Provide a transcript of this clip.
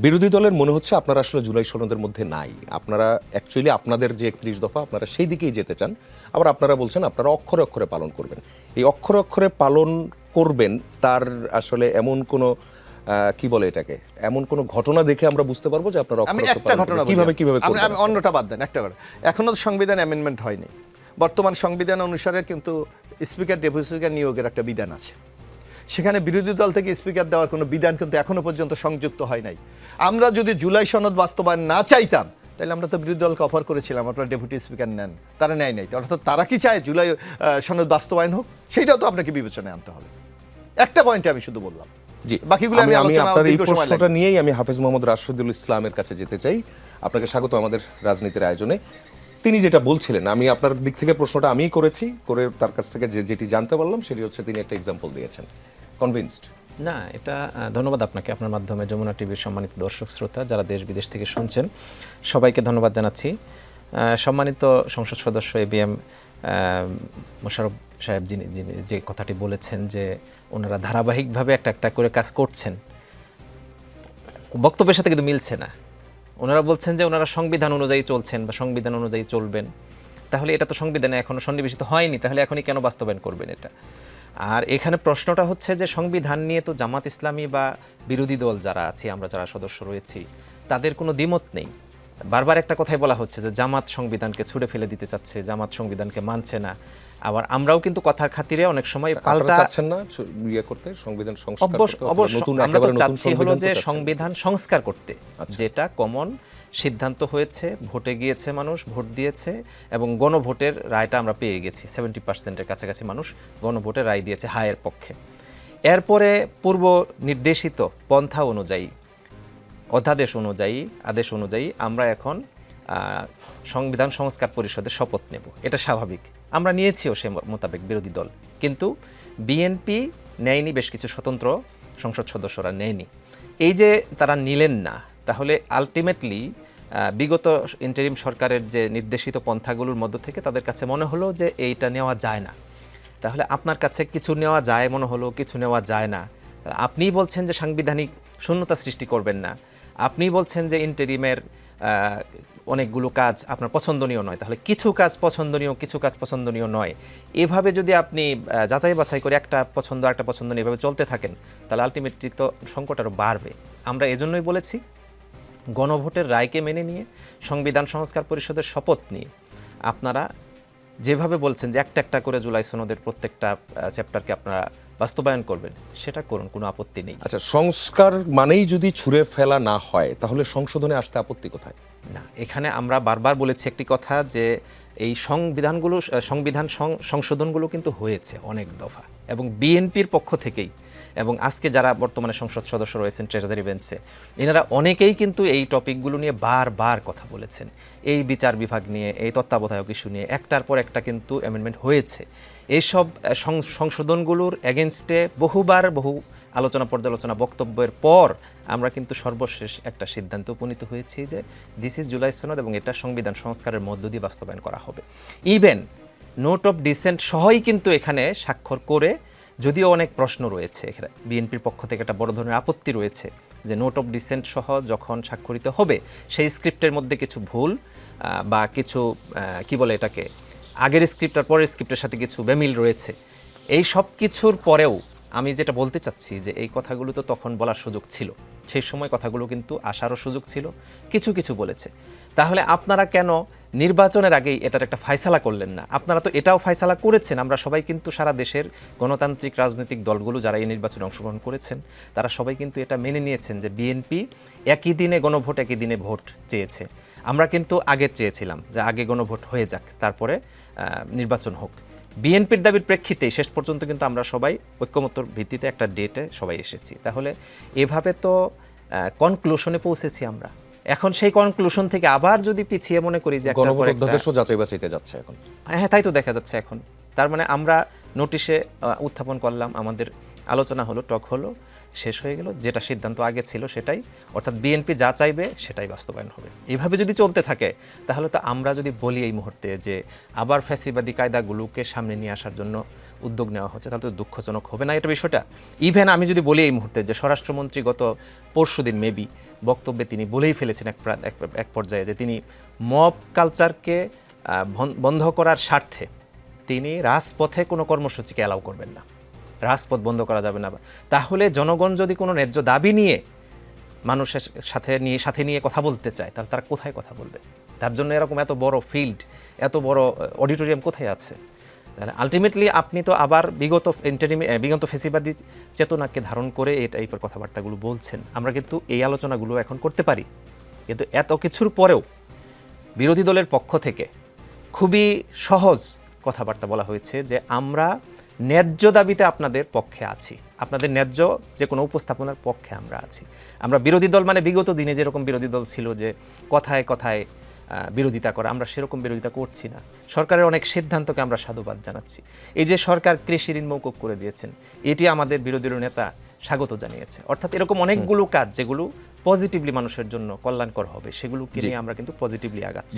বিরোধী দলের মনে হচ্ছে আপনারা আসলে জুলাই সনদের মধ্যে নাই, আপনারা অ্যাকচুয়ালি আপনাদের যে 31 দফা আপনারা সেই দিকেই যেতে চান, আবার আপনারা বলছেন আপনারা অক্ষরে অক্ষরে পালন করবেন। এই অক্ষরে অক্ষরে পালন করবেন তার আসলে এমন কোনো কি বলে এটাকে, এমন কোনো ঘটনা দেখে আমরা বুঝতে পারবো যে আপনারা আমি অক্ষরে একটা ঘটনা কিভাবে করবেন? আমি অন্যটা বাদ দেন, একটা কথা, এখনো সংবিধান অ্যামেন্ডমেন্ট হয়নি। বর্তমান সংবিধান অনুসারে কিন্তু স্পিকার ডেপুটি স্পিকার নিয়োগের একটা বিধান আছে, সেখানে বিরোধী দল থেকে স্পিকার দেওয়ার কোনো বিধান কিন্তু এখনো পর্যন্ত সংযুক্ত হয় নাই। আমরা যদি জুলাই সনদ বাস্তবায়ন না চাইতাম তাহলে আমরা তো বিরোধী দলকে অফার করেছিলাম আপনারা ডেপুটি স্পিকার নেন, তারা নেয় নাই। অর্থাৎ তারা কি চায় জুলাই সনদ বাস্তবায়ন হোক, সেইটাও তো আপনাকে বিবেচনায় আনতে হবে। একটা পয়েন্টে আমি শুধু বললাম, জি বাকিগুলো আমি আলোচনা আপনার এই দীর্ঘ সময় প্রশ্নটা লাগবে। নিয়েই আমি হাফেজ মোহাম্মদ রাশিদুল ইসলামের কাছে যেতে চাই। আপনাকে স্বাগত আমাদের রাজনীতির আয়োজনে। তিনি যেটা বলছিলেন, আমি আপনার দিক থেকে প্রশ্নটা আমিই করেছি, করে তার কাছ থেকে যেটি জানতে পারলাম সেটি হচ্ছে তিনি একটা এক্সাম্পল দিয়েছেন। কনভিন্সড না, এটা ধন্যবাদ আপনাকে, আপনার মাধ্যমে যমুনা টিভির সম্মানিত দর্শক শ্রোতা যারা দেশ বিদেশ থেকে শুনছেন সবাইকে ধন্যবাদ জানাচ্ছি। সম্মানিত সংসদ সদস্য ABM মোশাররফ সাহেব যিনি যে কথাটি বলেছেন যে ওনারা ধারাবাহিকভাবে একটা করে কাজ করছেন, বক্তব্যের সাথে কিন্তু মিলছে না। ওনারা বলছেন যে ওনারা সংবিধান অনুযায়ী চলছেন বা সংবিধান অনুযায়ী চলবেন, তাহলে এটা তো সংবিধানে এখনো সন্নিবেশিত হয়নি, তাহলে এখনই কেন বাস্তবায়ন করবেন এটা? আর এখানে প্রশ্নটা হচ্ছে যে সংবিধান নিয়ে তো জামাত ইসলামী বা বিরোধী দল যারা আছে, আমরা যারা সদস্য রয়েছি, তাদের কোনো দ্বিমত নেই। বারবার একটা কথাই বলা হচ্ছে যে জামাত সংবিধানকে ছুঁড়ে ফেলে দিতে চাচ্ছে, জামাত সংবিধানকে মানছে না। আবার আমরাও কিন্তু কথার খাতিরে অনেক সময় পাল্টা চাচ্ছেন না ইয়ে করতে, সংবিধান সংস্কার করতে, অবশ্যই নতুন আমরা তো একেবারে নতুন চাচ্ছি হলো সংবিধান যে তো চাচ্ছেন। সংবিধান সংস্কার করতে, যেটা কমন সিদ্ধান্ত হয়েছে, ভোটে গিয়েছে মানুষ, ভোট দিয়েছে এবং গণভোটের রায়টা আমরা পেয়ে গেছি। 70%-এর কাছাকাছি মানুষ গণভোটের রায় দিয়েছে হায়ের পক্ষে। এরপরে পূর্ব নির্দেশিত পন্থা অনুযায়ী, অধ্যাদেশ অনুযায়ী, আদেশ অনুযায়ী আমরা এখন সংবিধান সংস্কার পরিষদের শপথ নেব। এটা স্বাভাবিক, আমরা নিয়েছিও সে মোতাবেক বিরোধী দল, কিন্তু বিএনপি নেয়নি, বেশ কিছু স্বতন্ত্র সংসদ সদস্যরা নেয়নি। এই যে তারা নিলেন না, তাহলে আলটিমেটলি বিগত ইন্টারিম সরকারের যে নির্দেশিত পন্থাগুলোর মধ্য থেকে তাদের কাছে মনে হলো যে এইটা নেওয়া যায় না। তাহলে আপনার কাছে কিছু নেওয়া যায় মনে হলো, কিছু নেওয়া যায় না। আপনিই বলছেন যে সাংবিধানিক শূন্যতা সৃষ্টি করবেন না, আপনিই বলছেন যে ইন্টারিমের অনেকগুলো কাজ আপনার পছন্দনীয় নয়, তাহলে কিছু কাজ পছন্দনীয়, কিছু কাজ পছন্দনীয় নয়। এভাবে যদি আপনি যাচাই বাছাই করে একটা পছন্দ একটা পছন্দনীয় এভাবে চলতে থাকেন, তাহলে আলটিমেটলি তো সংকট আরও বাড়বে। আমরা এজন্যই বলেছি গণভোটের রায়কে মেনে নিয়ে, সংবিধান সংস্কার পরিষদের শপথ নিয়ে আপনারা যেভাবে বলছেন যে একটা করে জুলাই সনদের প্রত্যেকটা চ্যাপ্টারকে আপনারা বাস্তবায়ন করবেন, সেটা করুন, কোনো আপত্তি নেই। আচ্ছা, সংস্কার মানেই যদি ছুঁড়ে ফেলা না হয় তাহলে সংশোধনে আসতে আপত্তি কোথায়? না, এখানে আমরা বারবার বলেছি একটি কথা যে এই সংবিধান সংশোধনগুলো কিন্তু হয়েছে অনেক দফা, এবং বিএনপির পক্ষ থেকেই, এবং আজকে যারা বর্তমানে সংসদ সদস্য রয়েছেন ট্রেজারি বেঞ্চে, এনারা অনেকেই কিন্তু এই টপিকগুলো নিয়ে বারবার কথা বলেছেন। এই বিচার বিভাগ নিয়ে, এই তত্ত্বাবধায়ক ইস্যু নিয়ে একটার পর একটা কিন্তু অ্যামেন্ডমেন্ট হয়েছে। এইসব সংশোধনগুলোর এগেনস্টে বহু আলোচনা পর্যালোচনা বক্তব্যের পর আমরা কিন্তু সর্বশেষ একটা সিদ্ধান্ত উপনীত হয়েছি যে দিস ইজ জুলাই সনদ, এবং এটা সংবিধান সংস্কারের মধ্য দিয়ে বাস্তবায়ন করা হবে। ইভেন নোট অফ ডিসেন্ট সহই কিন্তু এখানে স্বাক্ষর করে, যদিও অনেক প্রশ্ন রয়েছে, এখানে বিএনপির পক্ষ থেকে একটা বড় ধরনের আপত্তি রয়েছে যে নোট অফ ডিসেন্ট সহ যখন স্বাক্ষরিত হবে সেই স্ক্রিপ্টের মধ্যে কিছু ভুল বা কিছু কি বলে এটাকে, আগের স্ক্রিপ্ট আর পরের স্ক্রিপ্টের সাথে কিছু বেমিল রয়েছে। এই সব কিছুর পরেও আমি যেটা বলতে চাচ্ছি যে এই কথাগুলো তো তখন বলার সুযোগ ছিল, সেই সময় কথাগুলো কিন্তু আসারও সুযোগ ছিল, কিছু বলেছে। তাহলে আপনারা কেন নির্বাচনের আগেই এটার একটা ফায়সালা করলেন না? আপনারা তো এটাও ফায়সালা করেছেন, আমরা সবাই কিন্তু সারা দেশের গণতান্ত্রিক রাজনৈতিক দলগুলো যারা এই নির্বাচনে অংশগ্রহণ করেছেন তারা সবাই কিন্তু এটা মেনে নিয়েছেন যে বিএনপি একই দিনে গণভোট, একই দিনে ভোট চেয়েছে। আমরা কিন্তু আগে চেয়েছিলাম যে আগে গণভোট হয়ে যাক, তারপরে নির্বাচন হোক। বিএনপির দাবির প্রেক্ষিতে শেষ পর্যন্ত কিন্তু আমরা সবাই ঐক্যমত্যর ভিত্তিতে একটা ডেটে সবাই এসেছি। তাহলে এভাবে তো কনক্লুশনে পৌঁছেছি আমরা। এখন সেই কনক্লুশন থেকে আবার যদি পিছিয়ে মনে করি যে গণভোট অধ্যাদেশও যাচাই বাছাইতে যাচ্ছে এখন। হ্যাঁ, তাই তো দেখা যাচ্ছে এখন। তার মানে আমরা নোটিশে উত্থাপন করলাম, আমাদের আলোচনা হলো, টক হলো, শেষ হয়ে গেল, যেটা সিদ্ধান্ত আগে ছিল সেটাই, অর্থাৎ বিএনপি যা চাইবে সেটাই বাস্তবায়ন হবে। এইভাবে যদি চলতে থাকে তাহলে তো আমরা যদি বলি এই মুহূর্তে যে আবার ফ্যাসিবাদী কায়দাগুলোকে সামনে নিয়ে আসার জন্য উদ্যোগ নেওয়া হচ্ছে, তাহলে তো দুঃখজনক হবে না এটা বিষয়টা? ইভেন আমি যদি বলি এই মুহূর্তে যে স্বরাষ্ট্রমন্ত্রী গত পরশুদিন মেবি বক্তব্যে তিনি বলেই ফেলেছেন এক পর্যায়ে যে তিনি মব কালচারকে বন্ধ করার স্বার্থে তিনি রাজপথে কোনো কর্মসূচিকে অ্যালাউ করবেন না, রাজপথ বন্ধ করা যাবে না। তাহলে জনগণ যদি কোনো ন্যায্য দাবি নিয়ে মানুষের সাথে নিয়ে কথা বলতে চায়, তাহলে তারা কোথায় কথা বলবে? তার জন্য এরকম এত বড় ফিল্ড, এত বড় অডিটোরিয়াম কোথায় আছে? তাহলে আলটিমেটলি আপনি তো আবার বিগত ফেসিবাদী চেতনাকে ধারণ করে এই টাইপের কথাবার্তাগুলো বলছেন। আমরা কিন্তু এই আলোচনাগুলো এখন করতে পারি, কিন্তু এত কিছুর পরেও বিরোধী দলের পক্ষ থেকে খুবই সহজ কথাবার্তা বলা হয়েছে যে আমরা ন্যায্য দাবিতে আপনাদের পক্ষে আছি, আপনাদের ন্যায্য যে কোনো উপস্থাপনার পক্ষে আমরা আছি। আমরা বিরোধী দল মানে বিগত দিনে যেরকম বিরোধী দল ছিল যে কথায় কথায় বিরোধিতা করা, আমরা সেরকম বিরোধিতা করছি না। সরকারের অনেক সিদ্ধান্তকে আমরা সাধুবাদ জানাচ্ছি। এই যে সরকার কৃষি ঋণ মওকুফ করে দিয়েছেন, এটি আমাদের বিরোধী নেতা স্বাগত জানিয়েছে। অর্থাৎ এরকম অনেকগুলো কাজ যেগুলো পজিটিভলি মানুষের জন্য কল্যাণকর হবে, সেগুলোকে নিয়ে আমরা কিন্তু পজিটিভলি আগাচ্ছি।